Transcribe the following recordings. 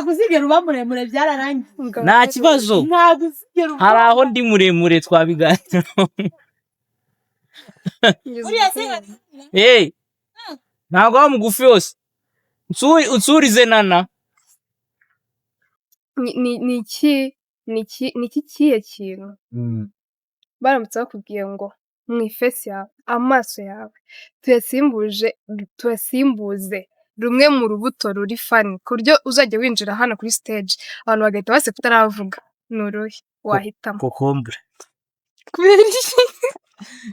ntabwo uzigera uba muremure byararangiye. nta kibazo Ntabwo uzigera uba. hari aho ndi muremure twabiganira Uriya se ntabwo wa mugufi yose unsurize nana ni iki kihe kintu baramutse bakubwiye ngo mu ifesi yawe amaso yawe tuyasimbuze rumwe mu rubuto ruri fani ku buryo uzajya winjira hano kuri stage abantu bagahita baseka utaravuga ni uruhe wahitamo? kokombure kubera iki?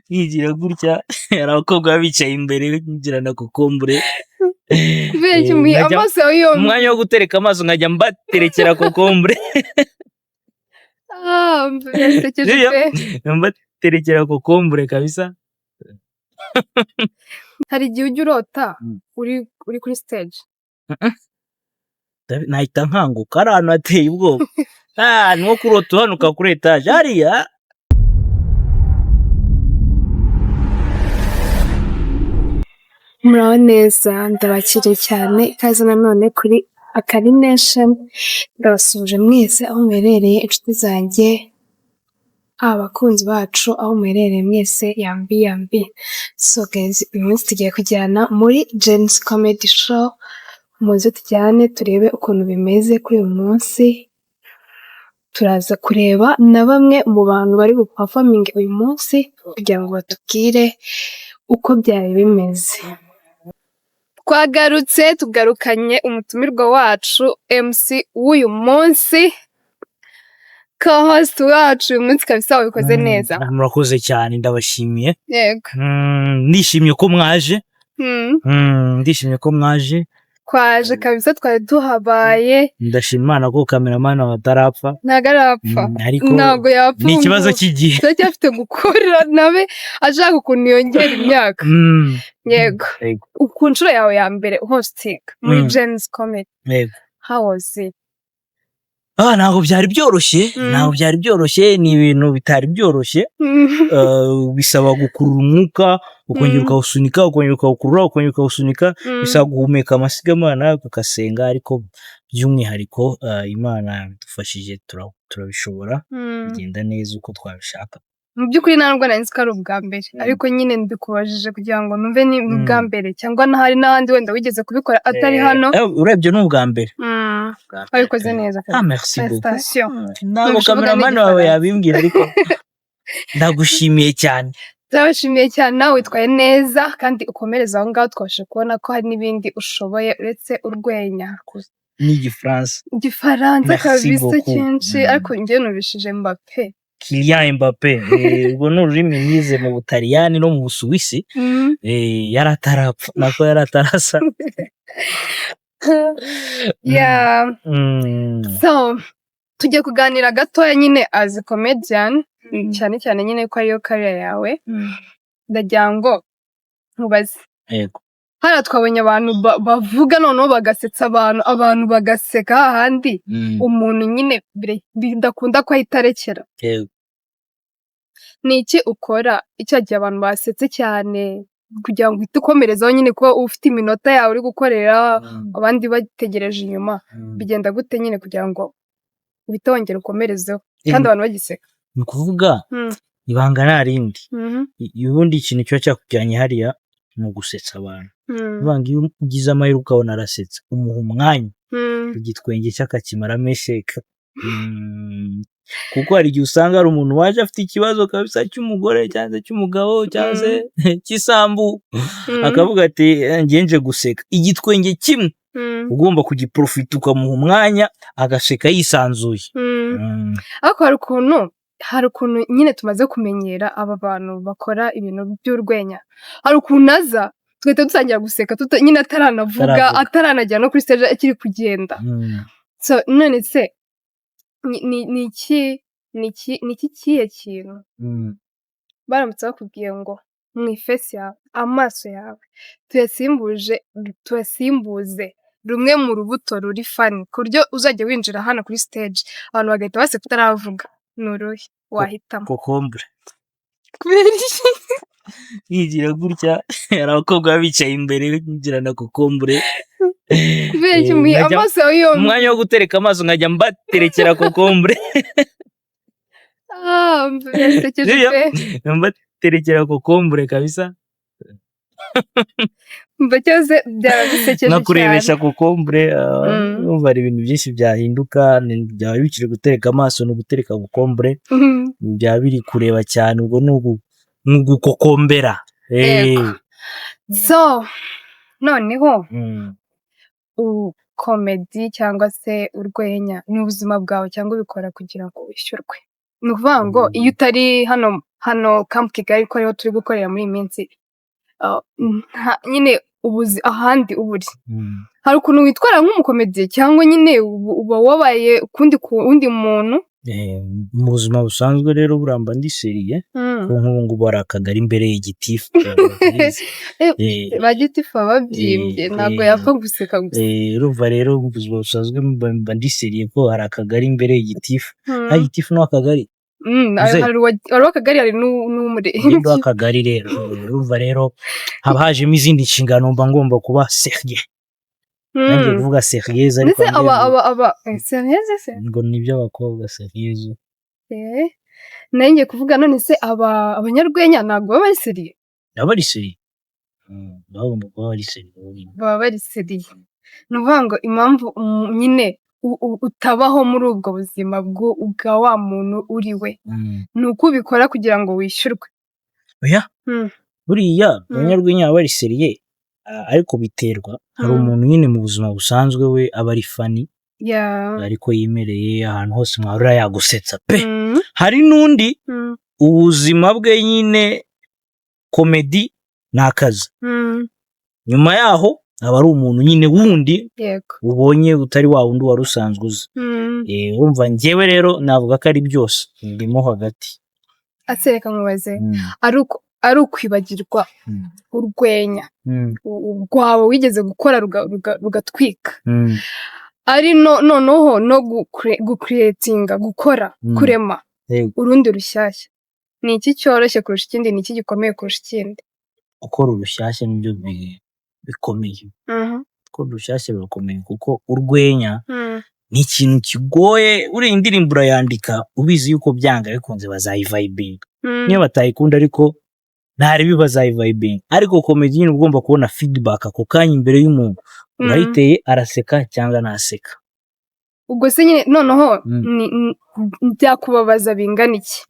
yigira gutya hari abakobwa baba bicaye imbere bigira na kokombure kubera iki amaso yawe yombi umwanya wo gutereka amaso nkajya mbaterekera kokombure birasekeje pe. mbaterekera kokombure kabisa. hari igihe ujya urota uri kuri stage nahita nkanguka ari ahantu hateye ubwoba ni nko kurota uhanuka kuri etaje hariya. muraho neza ndabakiriye cyane ikaze nanone kuri Akari Nation ndabasuje mwese aho muherereye inshuti zanjye abakunzi bacu aho muherereye mwese yambi so guys uyu munsi tugiye kujyana muri Jen's Comedy Show muze tujyane turebe ukuntu bimeze kuri uyu munsi turaza kureba na bamwe mu bantu bari buperforminge uyu munsi kugira ngo batubwire uko byari bimeze. Twagarutse tugarukanye umutumirwa wacu MC w'uyu munsi co-host wacu uyu munsi kabisa wabikoze neza. Murakoze cyane ndabashimiye. Yego. Ndishimye ko mwaje. Ndishimye ko mwaje. Twaje kabisa twari duhabaye. Ndashima Imana ko cameraman atarapfa. Ntago arapfa. Ntago yapfa. Ni ikibazo cy'igihe. Cyo cyafite gukora nabe ashaka ukuntu yongera imyaka. Yego. Ku nshuro yawe ya mbere hosting muri Jen's Comedy. Yego. How was it? Ntabwo byari byoroshye ni ibintu bitari byoroshye bisaba gukurura umwuka ukongera ukawusunika ukongera ukawukurura ukongera ukawusunika bisaba guhumeka amasigamana ugasenga ariko by'umwihariko Imana idufashije turabishobora bigenda neza uko twabishaka. Mu by'ukuri ntabwo nari nzi ko ari ubwa mbere ariko nyine mbikubajije kugira ngo numve ni ubwa mbere cyangwa n'ahari n'ahandi wenda wigeze kubikora atari hano. Urebye ni ubwa mbere. Wabikoze neza. Merci beaucoup. Ntabwo cameraman wawe yabimbwira ariko ndagushimiye cyane. Ndabashimiye cyane nawe witwaye neza kandi ukomereza aho ngaho twabashe kubona ko hari n'ibindi ushoboye uretse urwenya. Igifaransa kabisa cyinshi ariko njye nubishije Mbappé. Kylian Mbappé ubwo ni ururimi nize mu Butaliyani no mu Busuwisi yaratarapfa nako yaratarasa. So tujye kuganira gatoya nyine as a comedian cyane cyane nyine ko ariyo career yawe ndagira ngo nkubaze. Yego. Hano twabonye abantu bavuga noneho bagasetsa abantu bagaseka hahandi umuntu nyine bidakunda ko ahitarekera. Yego. Ni iki ukora icyo gihe abantu basetse cyane kugira ngo uhite ukomerezaho nyine kuba ufite iminota yawe uri gukorera abandi bategereje inyuma bigenda gute nyine kugira ngo uhite wongera ukomerezeho kandi abantu bagiseka? Ni ukuvuga ibanga nta rindi ubundi ikintu kiba cyakujyanye hariya ni ugusetsa abantu. Ibanga iyo ugize amahirwe ukabona arasetsa umuha umwanya igitwenge cy'akakimaramo isheka kuko hari igihe usanga hari umuntu waje afite ikibazo kabisa cy'umugore cyangwa cy'umugabo cyangwa se cy'isambu akavuga ati ngenje guseka igitwenge kimwe ugomba kugiprofita ukamuha umwanya agaseka yisanzuye. Ariko hari ukuntu nyine tumaze kumenyera aba bantu bakora ibintu by'urwenya hari ukuntu aza tugahita dusangira guseka nyine ataranavuga ataranajya no kuri stage akiri kugenda. So none se ni iki kihe kintu baramutse bakubwiye ngo mu ifesi yawe amaso yawe tuyasimbuze rumwe mu rubuto ruri fani ku buryo uzajya winjira hano kuri stage abantu bagahita baseka utaravuga ni uruhe wahitamo? Kokombure. kubera iki yigira gutya hari abakobwa baba bicaye imbere bigira na kokombure kubera iki muhi amaso yawe yombi umwanya wo gutereka amaso nkajya mbaterekera kokombure birasekeje pe mbaterekera kokombure kabisa mba cyose byaba bisekeje nakurebesha cyane kokombure urumva hari ibintu byinshi byahinduka byaba bikiri gutereka amaso no gutereka kokombure byaba biri kureba cyane ubwo ni ugukokombera so noneho komedi cyangwa se urwenya ni ubuzima bwawe cyangwa ubikora kugira ngo wishyurwe ni ukuvuga ngo iyo utari hano Camp Kigali ko ariho turi gukorera muri iyi minsi nyine ubuzi ahandi uburi hari ukuntu witwara nk'umukomediye cyangwa nyine uba wabaye ukundi ku wundi muntu mu buzima busanzwe rero buramba ndi seriye nk'ubu ngubu hari akagari imbere y'igitifu ba gitifu baba babyimbye ntabwo yapfa guseka gusa urumva rero mu buzima busanzwe mba ndi seriye ko hari akagari imbere y'igitifu hari igitifu n'akagari hari akagari hari n'umurenge w'akagari rero urumva rero haba hajemo izindi nshingano mba ngomba kuba seriye nanjye kuvuga seriyeuse ariko seriyeuse se ngo ni iby'abakobwa seriyeuse nanjye kuvuga none se abanyarwenya ntabwo baba bari seriye baba bari seriye bagomba kuba bari seriye baba bari seriye ni ukuvuga ngo impamvu nyine utabaho muri ubwo buzima bwa wa muntu uri we ni uko ubikora kugira ngo wishyurwe buriya abanyarwenya baba bari seriye ariko biterwa hari umuntu nyine mu buzima busanzwe we aba ari fani ariko yimereye ahantu hose mwahurira yagusetsa pe hari n'undi ubuzima bwe nyine komedi ni akazi nyuma yaho aba ari umuntu nyine wundi ubonye utari wa wundi wari usanzwe uzi wumva njyewe rero navuga ko ari byose ndimo hagati asereka nkubaze ari ukwibagirwa urwenya rwawe wigeze gukora rugatwika ari noneho no gukuretinga gukora kurema urundi rushyashya ni iki cyoroshye kurusha ikindi ni iki gikomeye kurusha ikindi gukora urushyashya nibyo bikomeye gukora urushyashya birakomeye kuko urwenya ni ikintu kigoye uriya indirimbo urayandika ubizi yuko byanga bikunze bazayivayibinga niyo batayikunda ariko ntari bazayivayibinga ariko komedi nyine ugomba kubona feedback ako kanya imbere y'umuntu urayiteye araseka cyangwa ntaseka ubwo se nyine noneho byakubabaza bingana iki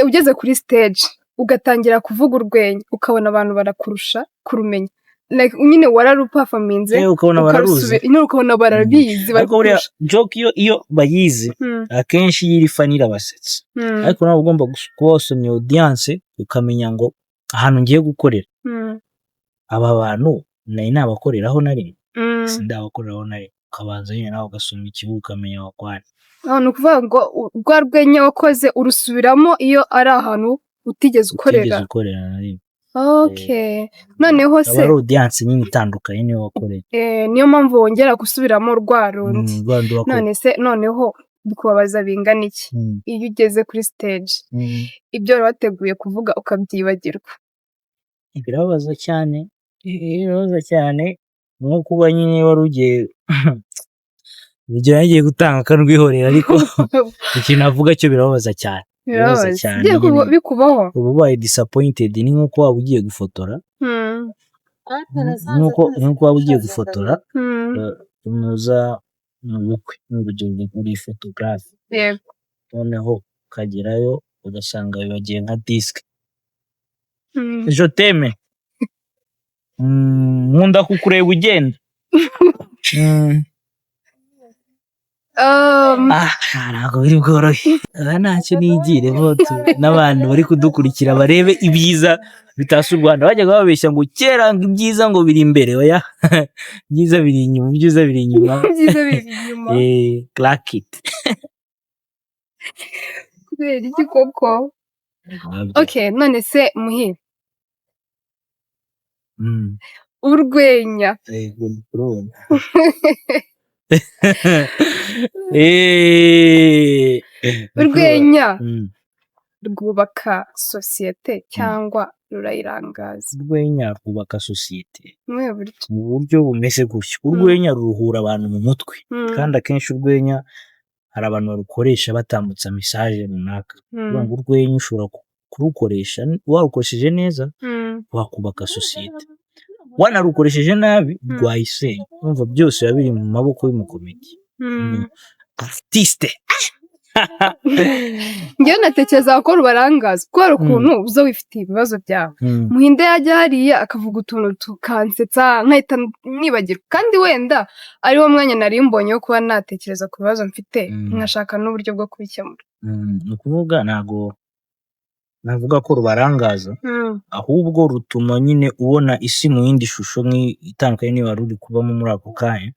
ugeze kuri stage ugatangira kuvuga urwenya ukabona abantu barakurusha kurumenya nyine wararupafaminze ukabona bararuzi ukabona barabizi ariko buriya joke iyo bayizi akenshi iyo iri fani irabasetsa ariko nawe ugomba kuba wasomye audience ukamenya ngo ahantu ngiye gukorera aba bantu nabakoreraho nari sindabakoreraho nari ukabanza nyine nawe ugasoma ikibuga ukamenya wakwana ni ukuvuga ngo rwa rwenya wakoze urusubiramo iyo ari ahantu utigeze ukorera nari noneho se aba ari audience nyine itandukanye niyo wakoreye niyo mpamvu wongera gusubiramo rwa rundi none se noneho bikubabaza bingana iki iyo ugeze kuri stage ibyo wari wateguye kuvuga ukabyibagirwa birababaza cyane nko kuba nyine wari ugiye urugero yagiye gutanga akanwihorera ariko ikintu avuga cyo birababaza cyane bikubaho uba ubaye disappointed ni nk'uko waba ugiye gufotora nk'uko waba ugiye gufotora unoza mu bukwe n'urugero uri photographe noneho ukagerayo ugasanga bibagiye nka disque je t'aime nkunda kukureba ugenda ntabwo biri bworohe ntacyo nigire n'abantu bari kudukurikira barebe ibyiza bitasa u Rwanda bajyaga babeshya ngo kera ngo ibyiza ngo biri imbere oya ibyiza biri inyuma clack it kubera iki koko none se muhire urwenya urwenya rwubaka sosiyete cyangwa rurayirangaza? urwenya rwubaka sosiyete Mwe buryo. mu buryo bumeze gutyo. Urwenya ruruhura abantu mu mutwe, kandi akenshi urwenya hari abantu barukoresha batambutsa message runaka. Kuvuga ngo urwenya ushobora kurukoresha, warukoresheje neza wakubaka sosiyete, wanarukoresheje nabi rwayisenya. Urumva byose biba biri mu maboko y'umukomedi artiste. Njyewe natekereza ko rubarangaza kubera ukuntu uza wifitiye ibibazo byawe. Muhinde yajya hariya akavuga utuntu tukansetsa nkahita nibagirwa, kandi wenda ari wo mwanya nari mbonye wo kuba natekereza ku bibazo mfite nkashaka n'uburyo bwo kubikemura. Ni ukuvuga ntago navuga ko rubarangaza, ahubwo rutuma nyine ubona isi mu yindi shusho itandukanye niba wari uri kubamo muri ako kanya.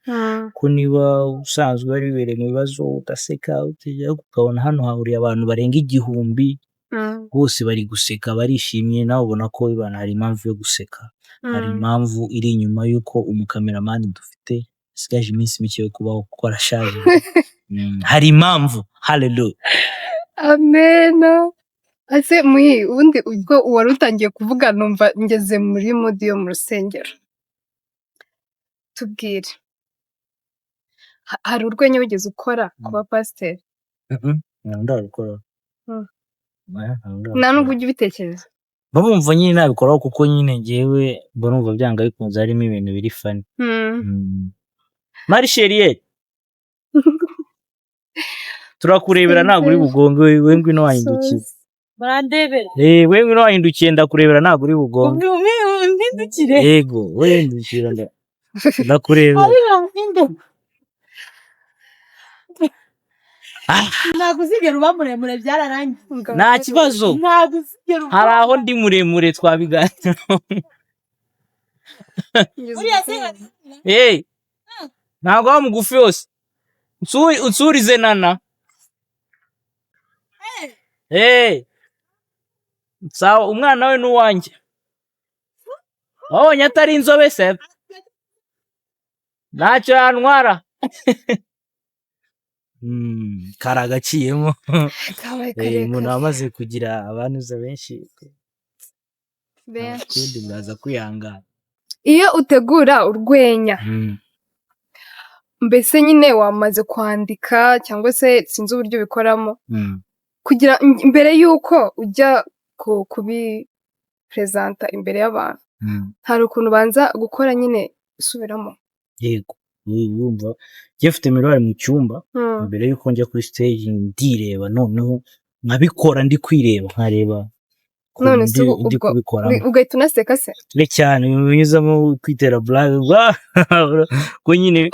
Ko niba usanzwe wari wibereye mu bibazo udaseka, ukabona hano hahuriye abantu barenga 1000 bose bari guseka barishimye, nawe ubona ko hari impamvu yo guseka. Hari impamvu iri inyuma y'uko umukameramani dufite asigaje iminsi mike yo kubaho kuko arashaje. Hari impamvu. Hallelujah. Amen. Ase ubundi ubwo wari utangiye kuvuga numva ngeze muri modi yo mu rusengero. Tubwire, hari urwenya wigeze ukora kuba pasiteri? Ndabikora. Nta nubwo ujya ubitekereza? Bumva nyine nabikoraho kuko nyine ngewe mbona umva byanga bikunze harimo ibintu biri funny. Marie Chérie, turakurebera ntabwo uri bugonge, we ngwino wahindukiye. Barandebera. We ngwino wahindukiye ndakurebera ntabwo uri bugonge. Mpindukire. Yego, we hindukira ndakurebera. Ntabwo uzigera uba muremure, byararangiye. Nta kibazo. Ntabwo uzigera uba. Hari aho ndi muremure twabiganiraho. Uriya se ntabwo wa mugufi yose. Unsurize nana. Sawa, umwana we n'uwanjye. Wabonye atari inzobe se? Ntacyo yantwara. Karagaciyemo. Umuntu amaze kugira abanuza benshi. Kundi mwaza kwihangana. Iyo utegura urwenya, mbese nyine wamaze kwandika cyangwa se sinzi uburyo bikoramo, kugira mbere y'uko ujya kubipresenta imbere y'abantu, hari ukuntu banza gukora nyine usubiramo? Yego, wumva njye mfite mirwari mu cyumba mbere y'uko njya kuri stage ndireba, noneho nkabikora ndi kwireba, nkareba none se ubwo ugahita unaseka se? Cyane binyuzamo kwitera blague ko nyine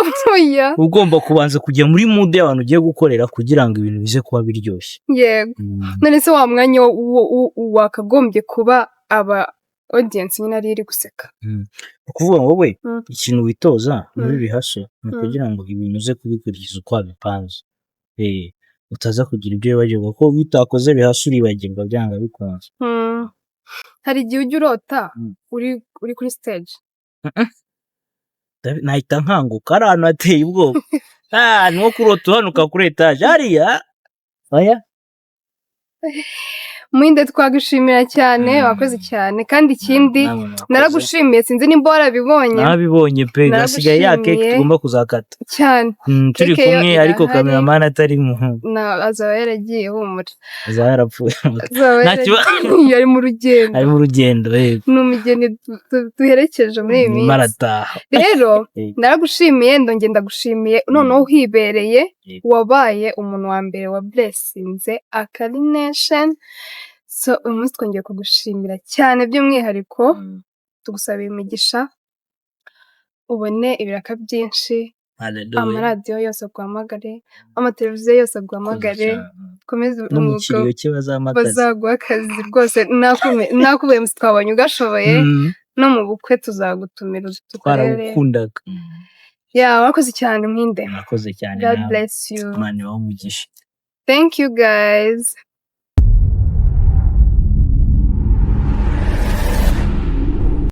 ugomba kubanza kujya muri mood y'abantu ugiye gukorera kugira ngo ibintu bize kuba biryoshye. Yego. None se wa mwanya wakagombye kuba aba audience nyine ari iri guseka? Ukuvuga ngo wowe ikintu witoza muri bihaso ni kugira ngo ibintu uze kubikurikiza uko wabipanze. Utaza kugira ibyo wibagirwa ko bitakoze bihaso uribagirwa byanga bikunze. Hari igihe ujya urota uri kuri stage? Nahita nkanguka, ari ahantu hateye ubwoba. Ni nko kurota uhanuka kuri etaje hariya. Oya. Muhinde twagushimira cyane, wakoze cyane, kandi ikindi naragushimiye, sinzi nimba warabibonye. Nabibonye pe, nasigaye ya cake tugomba kuzakata cyane. Turi kumwe ariko cameraman atari mu. Azaba yaragiye humura. Azaba yarapfuye. Yari mu rugendo. Ari mu rugendo, yego. N'umugeni duherekeje muri iyi minsi. Marataha. Rero naragushimiye, ndongera ndagushimiye, noneho uhibereye wabaye umuntu wa mbere wa blessinze Akari Nation. So uyu munsi twongeye kugushimira cyane by'umwihariko, tugusabira imigisha, ubone ibiraka byinshi, amaradiyo yose aguhamagare, amateleviziyo yose aguhamagare, komeza umwuga, bazaguha akazi rwose. Nakubuye musi twabonye ugashoboye, no mu bukwe tuzagutumira tukurere. Wakoze cyane Muhinde. Wakoze cyane. God bless you. Imana ibahe umugisha. Thank you guys.